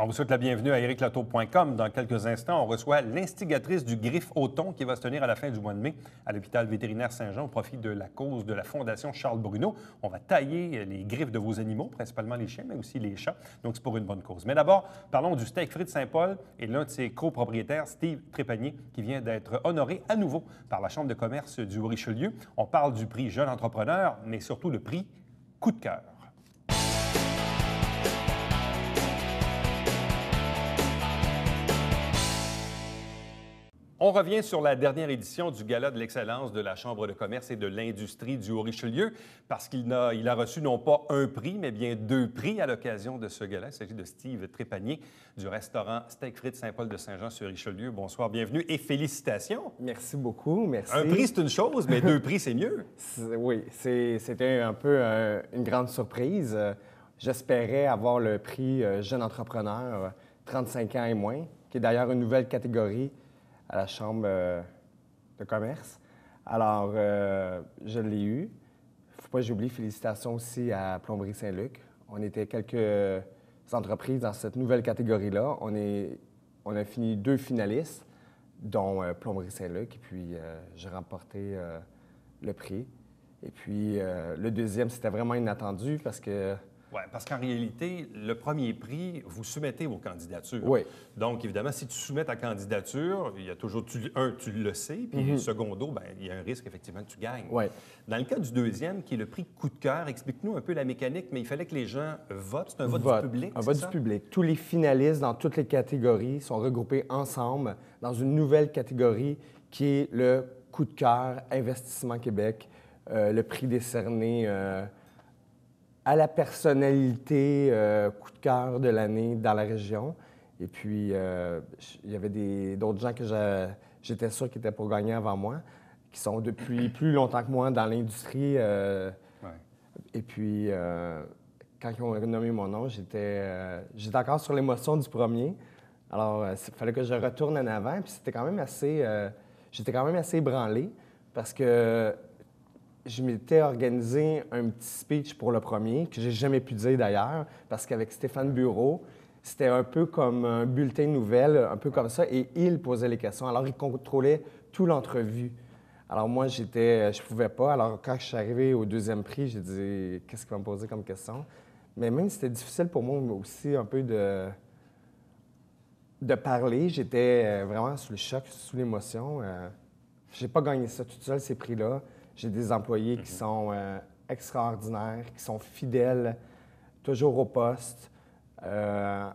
On vous souhaite la bienvenue à ericlatour.com. Dans quelques instants, on reçoit l'instigatrice du griffe au thon qui va se tenir à la fin du mois de mai à l'hôpital vétérinaire Saint-Jean au profit de la cause de la Fondation Charles Bruno. On va tailler les griffes de vos animaux, principalement les chiens, mais aussi les chats. Donc, c'est pour une bonne cause. Mais d'abord, parlons du steak frit de Saint-Paul et l'un de ses copropriétaires, Steve Trépanier, qui vient d'être honoré à nouveau par la Chambre de commerce du Haut-Richelieu. On parle du prix Jeune Entrepreneur, mais surtout le prix Coup de cœur. On revient sur la dernière édition du Gala de l'excellence de la Chambre de commerce et de l'industrie du Haut-Richelieu parce qu'il a reçu non pas un prix, mais bien deux prix à l'occasion de ce gala. Il s'agit de Steve Trépanier du restaurant Steak Frites Saint-Paul de Saint-Jean sur Richelieu. Bonsoir, bienvenue et félicitations. Merci beaucoup, merci. Un prix, c'est une chose, mais deux prix, c'est mieux. Oui, c'était un peu une grande surprise. J'espérais avoir le prix Jeune Entrepreneur, 35 ans et moins, qui est d'ailleurs une nouvelle catégorie à la Chambre de commerce. Alors, je l'ai eu. Il ne faut pas que j'oublie, félicitations aussi à Plomberie Saint-Luc. On était quelques entreprises dans cette nouvelle catégorie-là. On a fini 2 finalistes, dont Plomberie Saint-Luc, et puis j'ai remporté le prix. Et puis, le deuxième, c'était vraiment inattendu parce que... Oui, parce qu'en réalité, le premier prix, vous soumettez vos candidatures. Oui. Donc, évidemment, si tu soumets ta candidature, il y a toujours, tu le sais, puis secondo, bien, il y a un risque, effectivement, que tu gagnes. Oui. Dans le cas du deuxième, qui est le prix Coup de cœur, explique-nous un peu la mécanique, mais il fallait que les gens votent. C'est un vote du public, un vote du public. Tous les finalistes dans toutes les catégories sont regroupés ensemble dans une nouvelle catégorie qui est le Coup de cœur Investissement Québec, le prix décerné à la personnalité coup de cœur de l'année dans la région. Et puis, il y avait d'autres gens que j'étais sûr qui étaient pour gagner avant moi, qui sont depuis plus longtemps que moi dans l'industrie. Et puis, quand ils ont nommé mon nom, j'étais encore sur l'émotion du premier. Alors, il fallait que je retourne en avant. Puis c'était quand même assez... j'étais quand même assez ébranlé parce que je m'étais organisé un petit speech pour le premier, que j'ai jamais pu dire d'ailleurs, parce qu'avec Stéphane Bureau, c'était un peu comme un bulletin de nouvelles, un peu comme ça, et il posait les questions. Alors, il contrôlait toute l'entrevue. Alors, moi, je pouvais pas. Alors, quand je suis arrivé au deuxième prix, j'ai dit « Qu'est-ce qu'il va me poser comme question? » Mais même, c'était difficile pour moi aussi un peu de parler. J'étais vraiment sous le choc, sous l'émotion. J'ai pas gagné ça toute seule, ces prix-là. J'ai des employés qui sont extraordinaires, qui sont fidèles, toujours au poste. En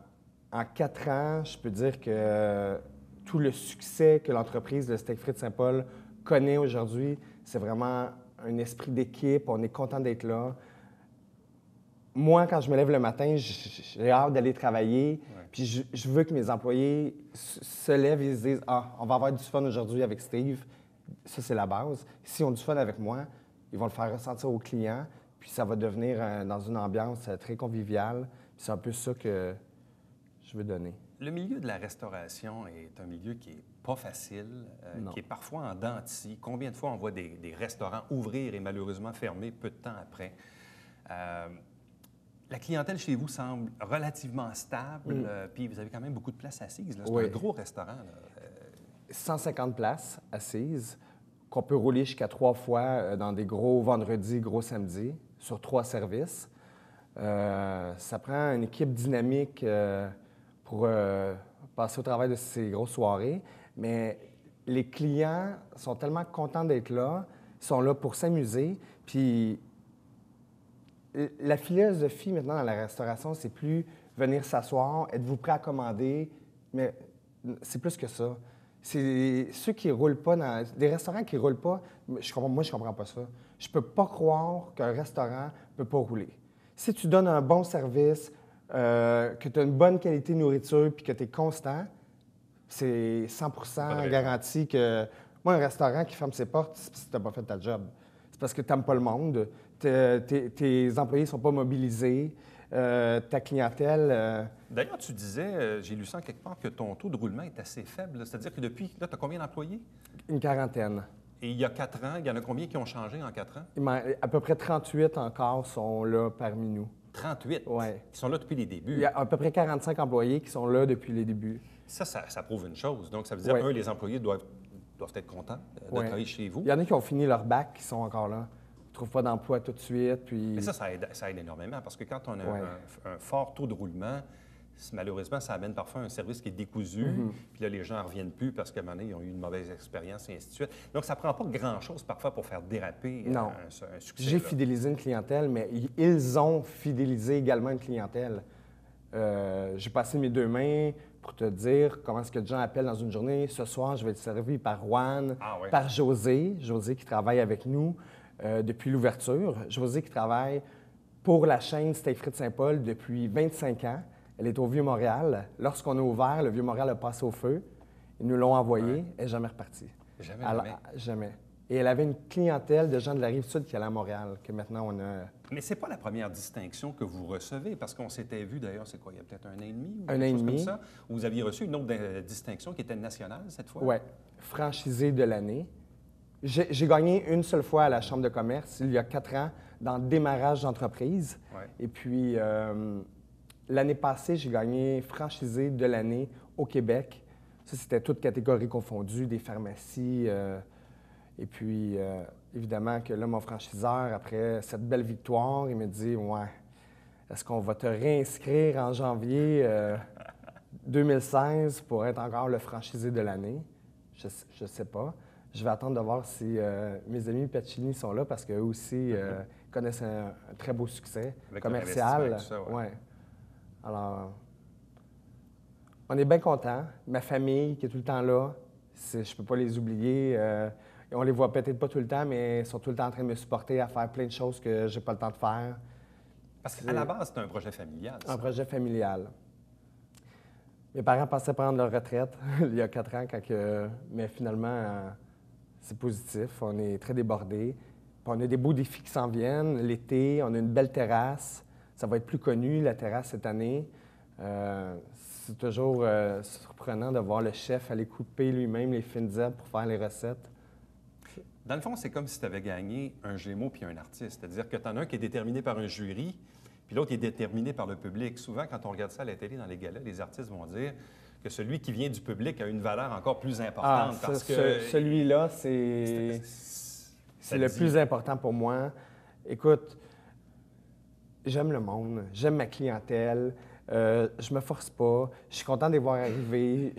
4 ans, je peux dire que tout le succès que l'entreprise de Steak Frites Saint-Paul connaît aujourd'hui, c'est vraiment un esprit d'équipe. On est content d'être là. Moi, quand je me lève le matin, j'ai hâte d'aller travailler. Ouais. Puis je veux que mes employés se lèvent et se disent « Ah, on va avoir du fun aujourd'hui avec Steve. » Ça, c'est la base. S'ils ont du fun avec moi, ils vont le faire ressentir aux clients, puis ça va devenir dans une ambiance très conviviale. C'est un peu ça que je veux donner. Le milieu de la restauration est un milieu qui n'est pas facile, qui est parfois en dents de scie. Combien de fois on voit des restaurants ouvrir et malheureusement fermer peu de temps après? La clientèle chez vous semble relativement stable, puis vous avez quand même beaucoup de places assises. C'est un gros restaurant. Là. 150 places assises qu'on peut rouler jusqu'à 3 fois dans des gros vendredis, gros samedis, sur 3 services. Ça prend une équipe dynamique pour passer au travail de ces grosses soirées, mais les clients sont tellement contents d'être là, ils sont là pour s'amuser, puis la philosophie maintenant dans la restauration, c'est plus venir s'asseoir, êtes-vous prêt à commander, mais c'est plus que ça. C'est ceux qui ne roulent pas dans... Des restaurants qui ne roulent pas, moi, je ne comprends pas ça. Je ne peux pas croire qu'un restaurant ne peut pas rouler. Si tu donnes un bon service, que tu as une bonne qualité de nourriture puis que tu es constant, c'est 100% garanti que... Moi, un restaurant qui ferme ses portes, c'est parce que tu n'as pas fait ta job. C'est parce que tu n'aimes pas le monde, tes employés ne sont pas mobilisés, ta clientèle... D'ailleurs, tu disais, j'ai lu ça quelque part, que ton taux de roulement est assez faible. C'est-à-dire que depuis, là, tu as combien d'employés? Une quarantaine. Et il y a 4 ans, il y en a combien qui ont changé en 4 ans? À peu près 38 encore sont là parmi nous. 38 Ouais. qui sont là depuis les débuts. Il y a à peu près 45 employés qui sont là depuis les débuts. Ça prouve une chose. Donc, ça veut dire, Ouais. les employés doivent être contents de Ouais. travailler chez vous. Il y en a qui ont fini leur bac qui sont encore là. Ils ne trouvent pas d'emploi tout de suite. Puis... Mais ça aide énormément parce que quand on a Ouais. un fort taux de roulement, malheureusement, ça amène parfois un service qui est décousu. Puis là, les gens n'en reviennent plus parce qu'à un moment donné, ils ont eu une mauvaise expérience et ainsi de suite. Donc, ça ne prend pas grand-chose parfois pour faire déraper Non. un succès. J'ai là. fidélisé une clientèle, mais ils ont fidélisé également une clientèle. J'ai passé mes 2 mains pour te dire comment est-ce que les gens appellent dans une journée. Ce soir, je vais être servi par Juan, Ah ouais. par José qui travaille avec nous depuis l'ouverture. José qui travaille pour la chaîne Steak Frites Saint-Paul depuis 25 ans. Elle est au Vieux-Montréal. Lorsqu'on a ouvert, le Vieux-Montréal a passé au feu. Ils nous l'ont envoyée. Ouais. Elle n'est jamais repartie. Jamais, Alors, jamais. jamais. Et elle avait une clientèle de gens de la Rive-Sud qui allaient à Montréal, que maintenant on a... Mais c'est pas la première distinction que vous recevez, parce qu'on s'était vu d'ailleurs, c'est quoi, il y a peut-être 1 an et demi ou Un quelque an et chose comme demi. ça, où vous aviez reçu une autre distinction qui était nationale cette fois. Oui, franchisé de l'année. J'ai gagné une seule fois à la Chambre de commerce, il y a 4 ans, dans le démarrage d'entreprise. Ouais. Et puis, l'année passée, j'ai gagné franchisé de l'année au Québec. Ça, c'était toutes catégories confondues, des pharmacies. Et puis, évidemment, que là, mon franchiseur, après cette belle victoire, il me dit « Ouais, est-ce qu'on va te réinscrire en janvier 2016 pour être encore le franchisé de l'année? » Je ne sais pas. Je vais attendre de voir si mes amis Pacini sont là parce qu'eux aussi connaissent un très beau succès Avec commercial. l'investissement et tout ça, ouais. Ouais. Alors, on est bien contents. Ma famille qui est tout le temps là, je ne peux pas les oublier. On les voit peut-être pas tout le temps, mais ils sont tout le temps en train de me supporter à faire plein de choses que j'ai pas le temps de faire. Parce qu'à la base, c'est un projet familial. Ça. Un projet familial. Mes parents pensaient prendre leur retraite il y a 4 ans, mais finalement, c'est positif. On est très débordés. Puis on a des beaux défis qui s'en viennent. L'été, on a une belle terrasse. Ça va être plus connu, la terrasse, cette année. C'est toujours surprenant de voir le chef aller couper lui-même les fines herbes pour faire les recettes. Dans le fond, c'est comme si tu avais gagné un Gémeaux puis un artiste. C'est-à-dire que tu en as un qui est déterminé par un jury, puis l'autre est déterminé par le public. Souvent, quand on regarde ça à la télé, dans les galas, les artistes vont dire que celui qui vient du public a une valeur encore plus importante. Parce que celui-là, c'est le plus important pour moi. Écoute, j'aime le monde, j'aime ma clientèle, je me force pas, je suis content de les voir arriver.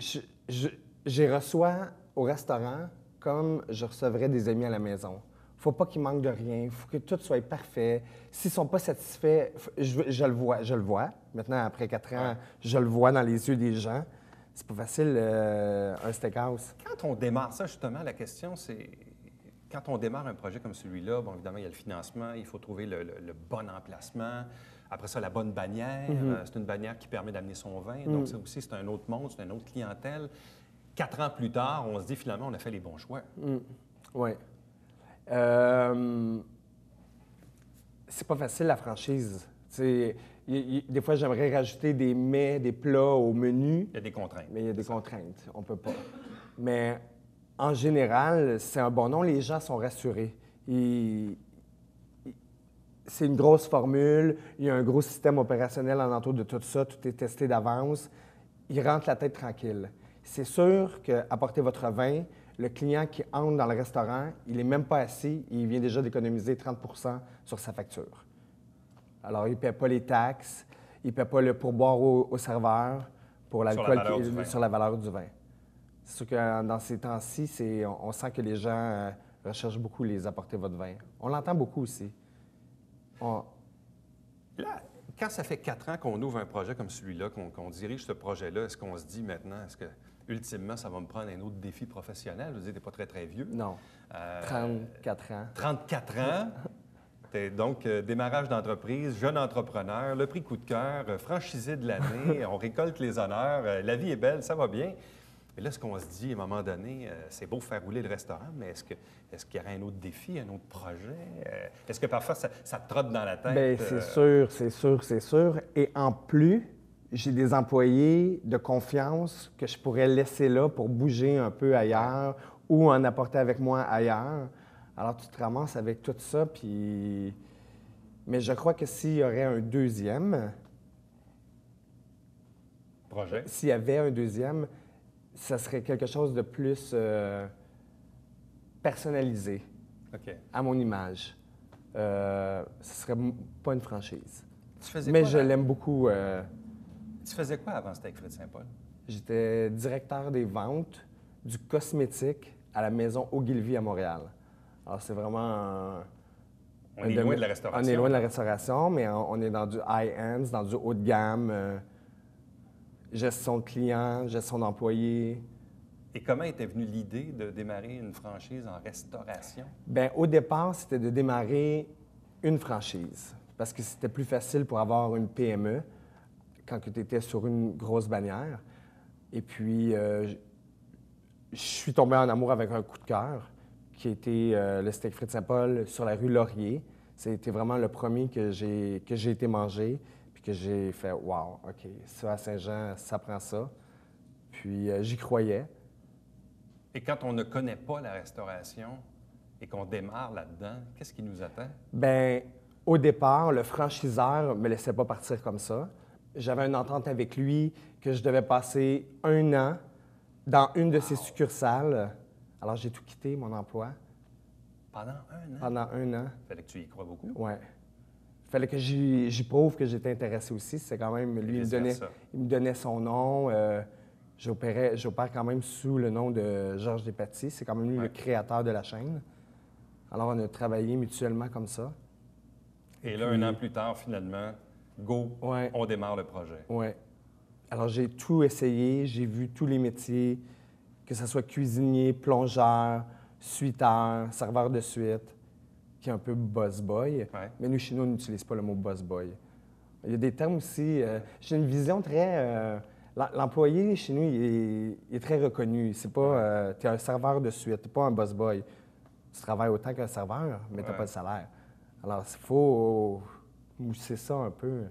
Je les reçois au restaurant comme je recevrais des amis à la maison. Faut pas qu'ils manquent de rien, il faut que tout soit parfait. S'ils sont pas satisfaits, je le vois. Maintenant, après 4 ans, Ouais. je le vois dans les yeux des gens. C'est pas facile, un steakhouse. Quand on démarre ça, justement, la question, c'est... Quand on démarre un projet comme celui-là, bon, évidemment, il y a le financement, il faut trouver le bon emplacement. Après ça, la bonne bannière. C'est une bannière qui permet d'amener son vin. Donc, ça aussi, c'est un autre monde, c'est une autre clientèle. 4 ans plus tard, on se dit, finalement, on a fait les bons choix. Oui. C'est pas facile, la franchise. Des fois, j'aimerais rajouter des mets, des plats au menu, Il y a des contraintes. mais il y a des contraintes. On peut pas. Mais en général, c'est un bon nom. Les gens sont rassurés. C'est une grosse formule. Il y a un gros système opérationnel en entour de tout ça. Tout est testé d'avance. Ils rentrent la tête tranquille. C'est sûr qu'apporter votre vin, le client qui entre dans le restaurant, il n'est même pas assis, il vient déjà d'économiser 30 sur sa facture. Alors, il ne paie pas les taxes, il ne paie pas le pourboire au serveur pour l'alcool sur la valeur du vin. C'est sûr que dans ces temps-ci, on sent que les gens recherchent beaucoup les apporter votre vin. On l'entend beaucoup aussi. Là, quand ça fait 4 ans qu'on ouvre un projet comme celui-là, qu'on dirige ce projet-là, est-ce qu'on se dit maintenant, est-ce que ultimement, ça va me prendre un autre défi professionnel? Je veux dire, tu n'es pas très, très vieux. Non. 34 ans. 34 ans. T'es donc démarrage d'entreprise, jeune entrepreneur, le prix coup de cœur, franchisé de l'année, on récolte les honneurs, la vie est belle, ça va bien. Mais là, ce qu'on se dit, à un moment donné, c'est beau faire rouler le restaurant, mais est-ce qu'il y aurait un autre défi, un autre projet? Est-ce que parfois, ça te trotte dans la tête? Bien, c'est sûr. Et en plus, j'ai des employés de confiance que je pourrais laisser là pour bouger un peu ailleurs ou en apporter avec moi ailleurs. Alors, tu te ramasses avec tout ça, puis Mais je crois que s'il y aurait un deuxième, Projet. s'il y avait un deuxième, ça serait quelque chose de plus personnalisé OK. à mon image. Ce serait pas une franchise. Tu faisais Mais quoi je avant? l'aime beaucoup. Tu faisais quoi avant Steak Frites Saint-Paul? J'étais directeur des ventes du cosmétique à la maison Ogilvy à Montréal. Alors, c'est vraiment On est loin de la restauration. On est loin de la restauration, mais on est dans du high-end, dans du haut de gamme, gestion de clients, gestion d'employés. Et comment était venue l'idée de démarrer une franchise en restauration? Bien, au départ, c'était de démarrer une franchise parce que c'était plus facile pour avoir une PME quand tu étais sur une grosse bannière. Et puis, je suis tombé en amour avec un coup de cœur qui était le Steak Frites Saint-Paul sur la rue Laurier. C'était vraiment le premier que j'ai été manger puis que j'ai fait « Wow, OK, ça à Saint-Jean, ça prend ça ». Puis, j'y croyais. Et quand on ne connaît pas la restauration et qu'on démarre là-dedans, qu'est-ce qui nous attend? Bien, au départ, le franchiseur ne me laissait pas partir comme ça. J'avais une entente avec lui que je devais passer 1 an dans une de ses succursales. Alors, j'ai tout quitté, mon emploi, Pendant 1 an? pendant 1 an. Fallait que tu y crois beaucoup. Oui. Il fallait que j'y prouve que j'étais intéressé aussi. C'est quand même, lui, vice-versa. il me donnait son nom. J'opère quand même sous le nom de Georges Despatie. C'est quand même lui le créateur de la chaîne. Alors, on a travaillé mutuellement comme ça. Et là, 1 an plus tard, finalement, go, Ouais. on démarre le projet. Oui. Alors, j'ai tout essayé. J'ai vu tous les métiers, que ce soit cuisinier, plongeur, suiteur, serveur de suite, qui est un peu boss boy. Ouais. Mais nous, chez nous, on n'utilise pas le mot boss boy. Il y a des termes aussi. J'ai une vision très. L'employé, chez nous, il est très reconnu. C'est pas. Tu es un serveur de suite, tu n'es pas un boss boy. Tu travailles autant qu'un serveur, mais tu n'as Ouais. pas de salaire. Alors, il faut mousser ça un peu.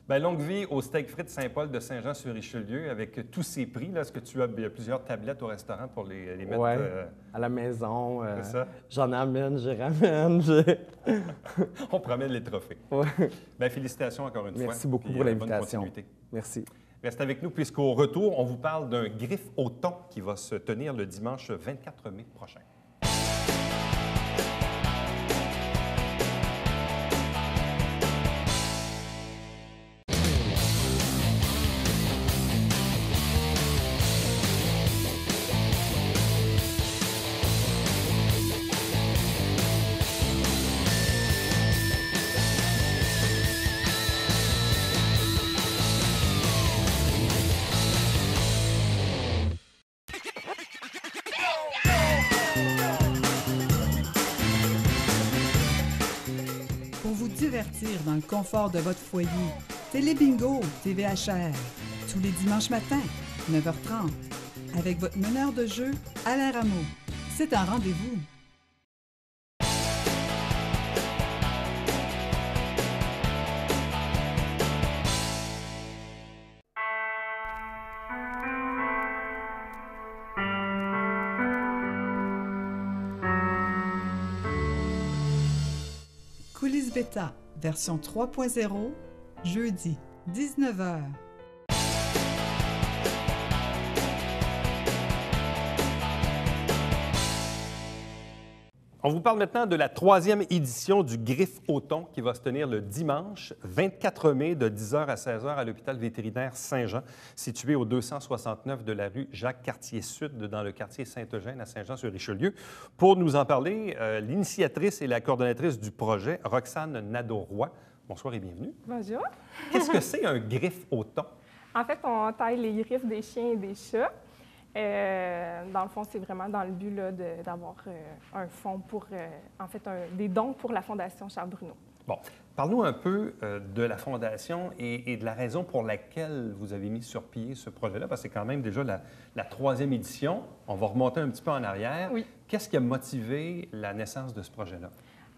Bien, longue vie au Steak Frites Saint-Paul de Saint-Jean-sur-Richelieu avec tous ces prix. Là, est-ce que tu as il y a plusieurs tablettes au restaurant pour les mettre? Oui, à la maison. C'est ça? J'en amène, je ramène. On promène les trophées. Ouais. Bien, félicitations encore une fois. Merci beaucoup Puis, pour bonne l'invitation. continuité. Merci. Reste avec nous puisqu'au retour, on vous parle d'un griffe au thon qui va se tenir le dimanche 24 mai prochain. Pour vous divertir dans le confort de votre foyer, Télé Bingo, TVHR, tous les dimanches matins, 9h30, avec votre meneur de jeu, Alain Rameau. C'est un rendez-vous. Coulisses Bêta, version 3.0, jeudi, 19h. On vous parle maintenant de la 3e édition du Griffe au thon qui va se tenir le dimanche 24 mai de 10h à 16h à l'hôpital vétérinaire Saint-Jean, situé au 269 de la rue Jacques-Cartier-Sud, dans le quartier Saint-Eugène à Saint-Jean-sur-Richelieu. Pour nous en parler, l'initiatrice et la coordonnatrice du projet, Roxane Nadeau-Roy. Bonsoir et bienvenue. Bonjour. Qu'est-ce que c'est un griffe au thon? En fait, on taille les griffes des chiens et des chats. Dans le fond, c'est vraiment dans le but là, d'avoir un fonds pour, des dons pour la Fondation Charles Bruno. Bon, parle-nous un peu de la Fondation et de la raison pour laquelle vous avez mis sur pied ce projet-là, parce que c'est quand même déjà la 3e édition. On va remonter un petit peu en arrière. Oui. Qu'est-ce qui a motivé la naissance de ce projet-là?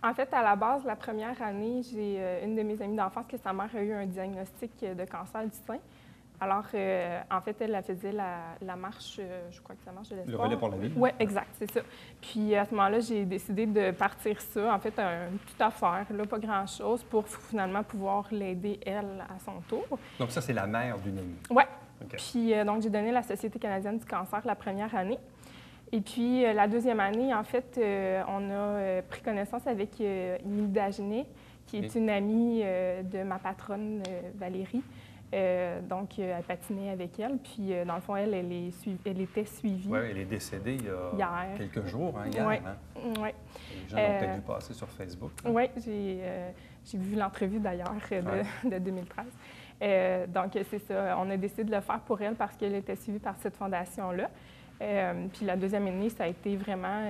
En fait, à la base, la première année, j'ai une de mes amies d'enfance que sa mère a eu un diagnostic de cancer du sein. Alors, en fait, elle faisait la marche, je crois que c'est la marche de l'espoir. Le relais pour la vie. Oui, exact, c'est ça. Puis à ce moment-là, j'ai décidé de partir ça, en fait, une petite affaire, là, pas grand-chose, pour finalement pouvoir l'aider, elle, à son tour. Donc ça, c'est la mère d'une amie. Oui. OK. Puis donc, j'ai donné la Société canadienne du cancer la première année. Et puis, la deuxième année, en fait, on a pris connaissance avec Émilie Dagenet, qui est une amie de ma patronne, Valérie. Donc, elle patinait avec elle. Puis, dans le fond, elle était suivie. Oui, elle est décédée il y a quelques jours, hier. Oui. Hein? Oui. Les gens l'ont peut-être vu passer sur Facebook. Oui, j'ai vu l'entrevue d'ailleurs de 2013. Donc, c'est ça. On a décidé de le faire pour elle parce qu'elle était suivie par cette fondation-là. Puis la deuxième année, ça a été vraiment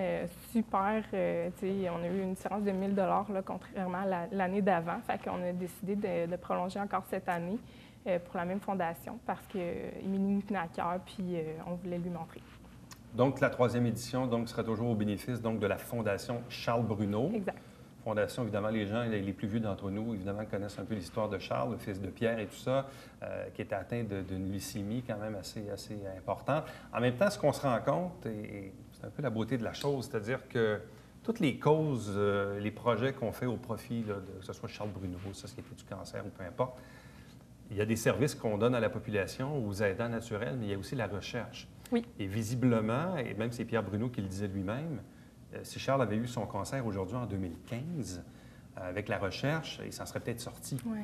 super. On a eu une différence de 1 000 là, contrairement à l'année d'avant. Fait qu'on a décidé de prolonger encore cette année pour la même fondation parce qu'Émilie nous tenait à cœur, puis on voulait lui montrer. Donc, la troisième édition sera toujours au bénéfice de la Fondation Charles Bruno. Exact. Fondation, évidemment, les gens les plus vieux d'entre nous, évidemment, connaissent un peu l'histoire de Charles, le fils de Pierre et tout ça, qui était atteint d'une leucémie quand même assez importante. En même temps, ce qu'on se rend compte, et c'est un peu la beauté de la chose, c'est-à-dire que toutes les causes, les projets qu'on fait au profit, que ce soit Charles Bruno, Société du cancer ou peu importe, il y a des services qu'on donne à la population, aux aidants naturels, mais il y a aussi la recherche. Oui. Et visiblement, et même c'est Pierre Bruno qui le disait lui-même, si Charles avait eu son cancer aujourd'hui en 2015, avec la recherche, il s'en serait peut-être sorti. Oui.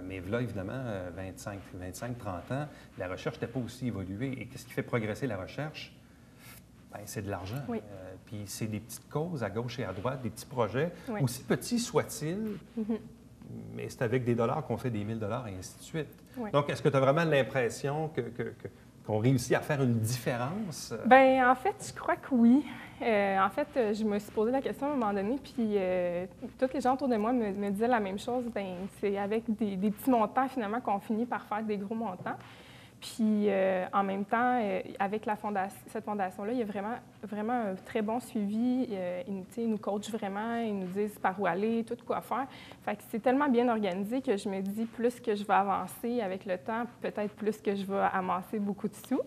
Mais là, évidemment, 25-30 ans, la recherche n'était pas aussi évoluée. Et qu'est-ce qui fait progresser la recherche? Bien, c'est de l'argent. Oui. Puis c'est des petites causes à gauche et à droite, des petits projets, oui. aussi petits soient-ils, mais c'est avec des dollars qu'on fait des 1 000 et ainsi de suite. Oui. Donc, est-ce que tu as vraiment l'impression qu'on réussit à faire une différence? Bien, en fait, je crois que oui. En fait, je me suis posé la question à un moment donné, puis tous les gens autour de moi me disaient la même chose. Bien, c'est avec des petits montants, finalement, qu'on finit par faire des gros montants. Puis, en même temps, avec cette fondation-là, il y a vraiment un très bon suivi. Ils nous coachent vraiment, ils nous disent par où aller, tout quoi faire. Fait que c'est tellement bien organisé que je me dis, plus que je vais avancer avec le temps, peut-être plus que je vais amasser beaucoup de sous.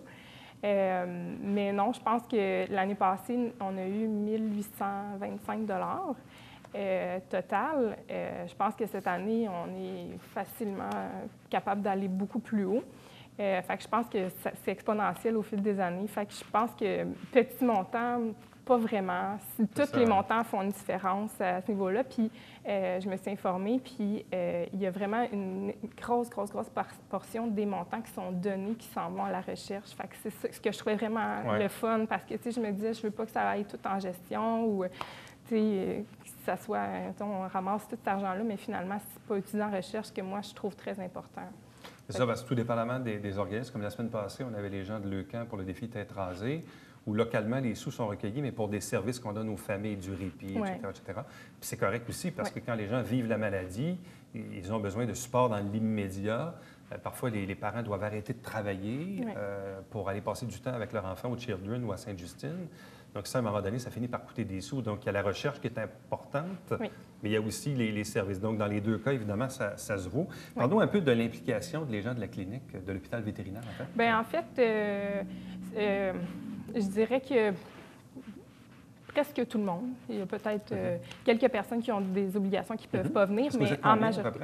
Mais non, je pense que l'année passée, on a eu 1 825 total. Je pense que cette année, on est facilement capable d'aller beaucoup plus haut. Fait que je pense que c'est exponentiel au fil des années. Fait que je pense que petit montant, pas vraiment. Tous les montants font une différence à ce niveau-là. Puis je me suis informée, puis il y a vraiment une grosse portion des montants qui sont donnés, qui s'en vont à la recherche. Fait que c'est ce que je trouvais vraiment le fun, parce que, tu sais, je me disais, je veux pas que ça aille tout en gestion ou, tu sais, que ça soit, on ramasse tout cet argent-là, mais finalement, c'est pas utilisé en recherche que moi, je trouve très important. C'est ça, parce que tout dépendamment des organismes, comme la semaine passée, on avait les gens de Leucan pour le défi Tête rasée, où localement, les sous sont recueillis, mais pour des services qu'on donne aux familles, du répit, etc. Puis c'est correct aussi, parce que quand les gens vivent la maladie, ils ont besoin de support dans l'immédiat. Parfois, les parents doivent arrêter de travailler pour aller passer du temps avec leur enfant au Children ou à Sainte-Justine. Donc ça, à un moment donné, ça finit par coûter des sous. Donc, il y a la recherche qui est importante, mais il y a aussi les services. Donc, dans les deux cas, évidemment, ça se vaut. Parlons un peu de l'implication des gens de la clinique, de l'hôpital vétérinaire, en fait. Bien, en fait, je dirais que presque tout le monde. Il y a peut-être quelques personnes qui ont des obligations qui ne peuvent pas venir, mais en majorité.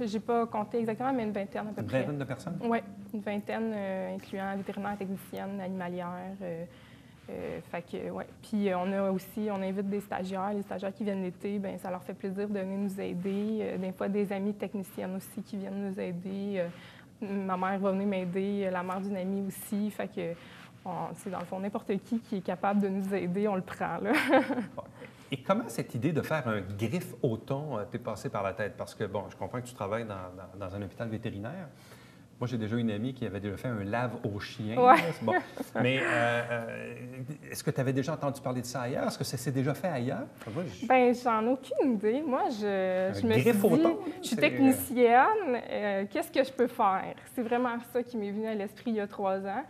Je n'ai pas compté exactement, mais une vingtaine à peu près. Une vingtaine de personnes? Oui, une vingtaine, incluant vétérinaires, techniciennes, animalières. Fait que, ouais. Puis on invite des stagiaires. Les stagiaires qui viennent l'été, bien, ça leur fait plaisir de venir nous aider. Des fois, des amies techniciennes aussi qui viennent nous aider. Ma mère va venir m'aider, la mère d'une amie aussi. Fait que, c'est dans le fond, n'importe qui est capable de nous aider, on le prend, là. Et comment cette idée de faire un griffe au thon t'est passée par la tête? Parce que, bon, je comprends que tu travailles dans un hôpital vétérinaire. Moi, j'ai déjà une amie qui avait déjà fait un lave aux chiens. Ouais. Bon. Mais est-ce que tu avais déjà entendu parler de ça ailleurs? Est-ce que ça s'est déjà fait ailleurs? Bien, j'en ai aucune idée. Moi, je me suis dit, je suis technicienne, qu'est-ce que je peux faire? C'est vraiment ça qui m'est venu à l'esprit il y a 3 ans.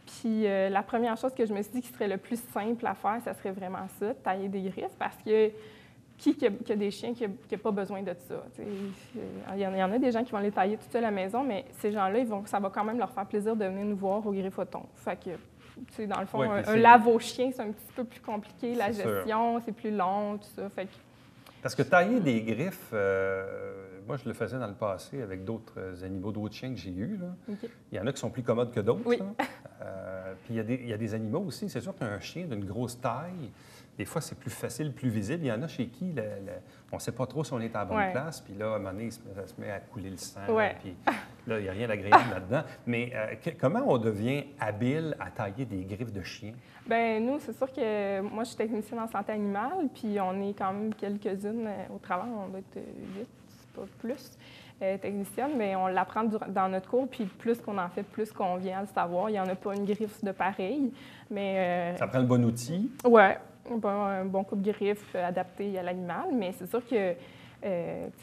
Puis la première chose que je me suis dit qui serait le plus simple à faire, ça serait vraiment ça, tailler des griffes, parce que qui a des chiens qui n'a pas besoin de ça? Il y en a des gens qui vont les tailler tout seuls à la maison, mais ces gens-là, ça va quand même leur faire plaisir de venir nous voir au Griffe-O-Thon. Fait que, dans le fond, un lave-au-chien, c'est un petit peu plus compliqué. La gestion, c'est plus long, tout ça. Fait que... Parce que tailler des griffes, moi, je le faisais dans le passé avec d'autres animaux, d'autres chiens que j'ai eus. Là. Okay. Il y en a qui sont plus commodes que d'autres. Oui. Puis il y a des animaux aussi. C'est sûr qu'un chien d'une grosse taille, des fois, c'est plus facile, plus visible. Il y en a chez qui on ne sait pas trop si on est à la bonne place. Puis là, à un moment donné, ça se met à couler le sang. Puis là, il n'y a rien d'agréable là-dedans. Mais comment on devient habile à tailler des griffes de chien? Bien, nous, c'est sûr que moi, je suis technicienne en santé animale, puis on est quand même quelques-unes au travail. On doit être 8, c'est pas plus. Technicienne, mais on l'apprend dans notre cours, puis plus qu'on en fait, plus qu'on vient à le savoir. Il n'y en a pas une griffe de pareil, mais... Ça prend le bon outil? Oui, un bon coupe-griffe adapté à l'animal, mais c'est sûr que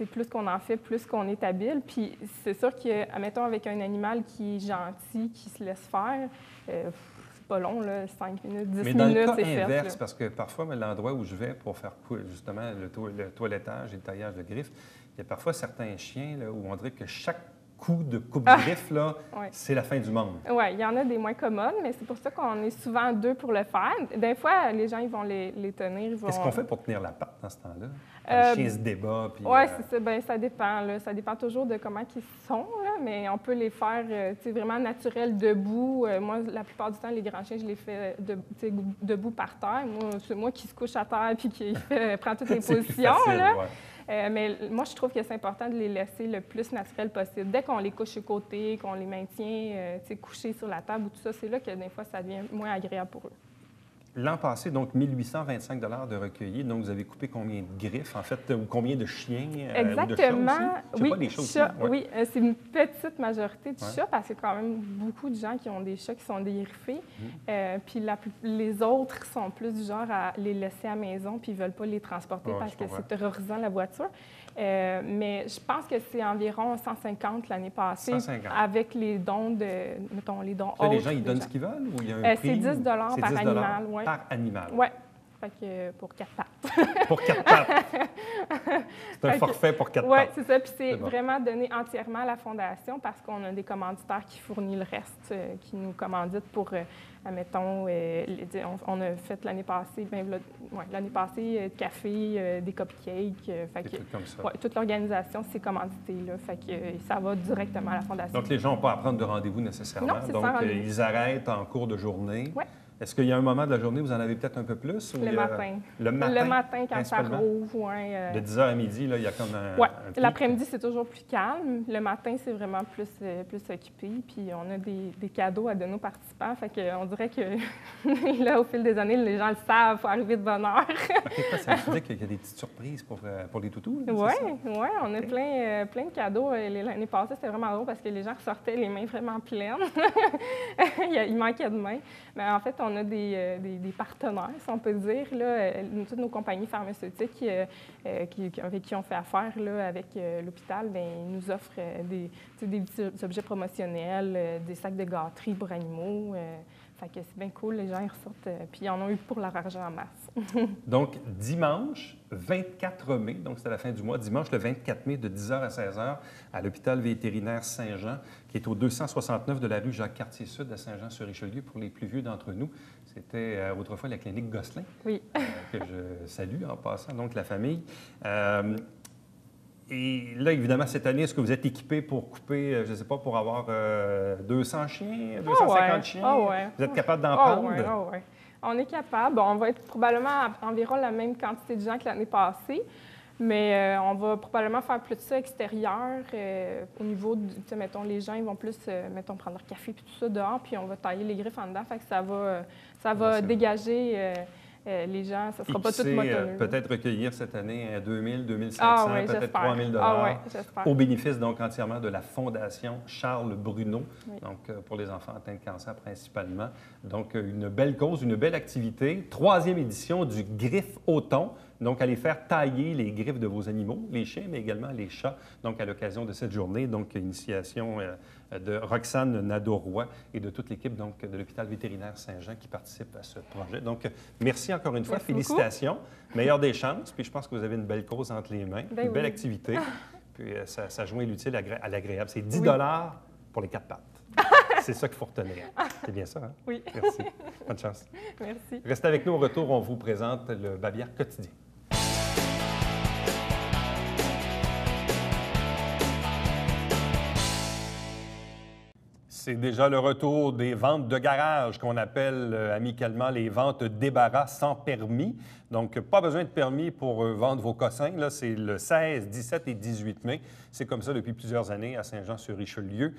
plus qu'on en fait, plus qu'on est habile. Puis c'est sûr que, admettons, avec un animal qui est gentil, qui se laisse faire, c'est pas long, là, 5 minutes, 10 minutes, c'est fait. Mais dans le cas inverse, parce que parfois, l'endroit où je vais pour faire justement le toilettage et le taillage de griffes, il y a parfois certains chiens là, où on dirait que chaque coup de coupe-griffe, là, c'est la fin du monde. Oui, il y en a des moins commodes, mais c'est pour ça qu'on est souvent 2 pour le faire. Des fois, les gens, ils vont les tenir. Qu'est-ce qu'on fait pour tenir la patte dans ce temps-là? Le chien se débat. Oui, c'est ça. Bien, ça dépend. Là. Ça dépend toujours de comment ils sont, là, mais on peut les faire vraiment naturels, debout. Moi, la plupart du temps, les grands chiens, je les fais debout par terre. Moi, c'est moi qui se couche à terre et qui prend toutes les positions. Facile, là. Mais moi, je trouve que c'est important de les laisser le plus naturel possible. Dès qu'on les couche sur le côté, qu'on les maintient couchés sur la table ou tout ça, c'est là que des fois, ça devient moins agréable pour eux. L'an passé, donc 1 825 de recueillis. Donc, vous avez coupé combien de griffes, en fait, ou combien de chiens? Exactement. Ou de chats aussi? Oui, pas des chats aussi? Chat, oui, c'est une petite majorité de chats parce qu'il y a quand même beaucoup de gens qui ont des chats qui sont dégriffés. Puis les autres sont plus du genre à les laisser à la maison puis ils ne veulent pas les transporter parce que c'est terrorisant, la voiture. Mais je pense que c'est environ 150 l'année passée 150. Avec les dons mettons, les dons autres. Les gens, ils donnent ce qu'ils veulent ou il y a un prix? C'est 10 par animal, oui. Par animal? Oui. Fait que pour 4 pattes. Pour 4 pattes. C'est un forfait pour 4 pattes. Oui, c'est ça. Puis c'est vraiment donné entièrement à la Fondation parce qu'on a des commanditaires qui fournissent le reste, qui nous commanditent pour, admettons, on a fait l'année passée, café, des cupcakes. Fait des trucs comme ça. Ouais, toute l'organisation, c'est commandité, là. Fait que ça va directement à la Fondation. Donc, les gens n'ont pas à prendre de rendez-vous nécessairement. Non, c'est donc, sans rendez-vous. Ils arrêtent en cours de journée. Oui. Est-ce qu'il y a un moment de la journée où vous en avez peut-être un peu plus? Le matin. Le matin? Le matin, quand ça rouvre, oui. De 10h à midi, là, il y a comme un... Oui. pic. L'après-midi, c'est toujours plus calme. Le matin, c'est vraiment plus occupé. Puis on a des cadeaux à donner aux participants. Fait qu'on dirait que là, au fil des années, les gens le savent, il faut arriver de bonne heure. Ça veut dire qu'il y a des petites surprises pour les toutous? Oui, on a plein de cadeaux. L'année passée, c'était vraiment drôle parce que les gens ressortaient les mains vraiment pleines. Il manquait de mains. Mais en fait, on a des partenaires, si on peut dire. Là, toutes nos compagnies pharmaceutiques avec qui on fait affaire là, avec l'hôpital, bien, ils nous offrent des petits objets promotionnels, des sacs de gâterie pour animaux. Fait que c'est bien cool, les gens ils ressortent, puis ils en ont eu pour leur argent en masse. Donc, dimanche 24 mai, donc c'est à la fin du mois, dimanche le 24 mai de 10h à 16h à l'hôpital vétérinaire Saint-Jean, qui est au 269 de la rue Jacques-Cartier-Sud à Saint-Jean-sur-Richelieu pour les plus vieux d'entre nous. C'était autrefois la clinique Gosselin, oui. Que je salue en passant, donc la famille. Et là, évidemment, cette année, est-ce que vous êtes équipé pour couper, je ne sais pas, pour avoir 200 chiens, 250 chiens? Vous êtes capable d'en prendre? Oui. On est capable. Bon, on va être probablement à environ la même quantité de gens que l'année passée, mais on va probablement faire plus de ça extérieur. Au niveau, mettons, les gens, ils vont plus, prendre leur café puis tout ça dehors, puis on va tailler les griffes en dedans. Fait que ça va dégager... les gens, ça ne sera pas tout motonneux. Peut-être recueillir cette année 2 000, 2 500, peut-être 3 000 j'espère. Au bénéfice donc entièrement de la Fondation Charles Bruno, donc pour les enfants atteints de cancer principalement. Donc une belle cause, une belle activité. 3e édition du Griffe-O-Thon. Donc, allez faire tailler les griffes de vos animaux, les chiens, mais également les chats. Donc, à l'occasion de cette journée, donc, initiation de Roxane Nadeau-Roy et de toute l'équipe donc, de l'hôpital vétérinaire Saint-Jean qui participe à ce projet. Donc, merci encore une fois. Merci félicitations. Meilleure des chances. Puis, je pense que vous avez une belle cause entre les mains, Ben une belle oui. activité. Puis, ça joint l'utile à l'agréable. C'est 10 Oui. pour les 4 pattes. C'est ça qu'il faut retenir. C'est bien ça, hein? Oui. Merci. Bonne chance. Merci. Restez avec nous au retour. On vous présente le Bavière quotidien. C'est déjà le retour des ventes de garage qu'on appelle amicalement les ventes débarras sans permis. Donc, pas besoin de permis pour vendre vos cossins. Là, c'est le 16, 17 et 18 mai. C'est comme ça depuis plusieurs années à Saint-Jean-sur-Richelieu.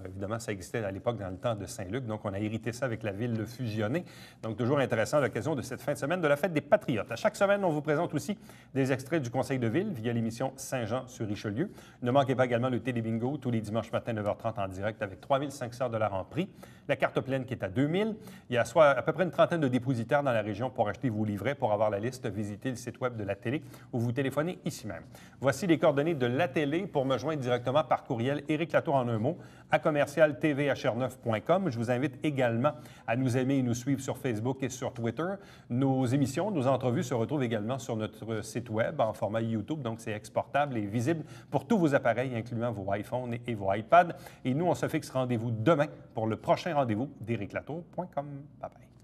Évidemment, ça existait à l'époque dans le temps de Saint-Luc. Donc, on a hérité ça avec la ville fusionnée. Donc, toujours intéressant à l'occasion de cette fin de semaine de la Fête des Patriotes. À chaque semaine, on vous présente aussi des extraits du Conseil de ville via l'émission Saint-Jean-sur-Richelieu. Ne manquez pas également le Télébingo tous les dimanches matin 9h30 en direct avec 3500 $ en prix. La carte pleine qui est à 2000. Il y a à peu près une trentaine de dépositaires dans la région pour acheter vos livrets. Pour avoir la liste, visitez le site web de la télé ou vous téléphonez ici même. Voici les coordonnées de la télé pour me joindre directement par courriel Éric Latour en un mot à commercial-tvhr9.com. Je vous invite également à nous aimer et nous suivre sur Facebook et sur Twitter. Nos émissions, nos entrevues se retrouvent également sur notre site web en format YouTube, donc c'est exportable et visible pour tous vos appareils, incluant vos iPhones et vos iPads. Et nous, on se fixe rendez-vous demain pour le prochain rendez-vous d'ériclatour.com. Bye bye.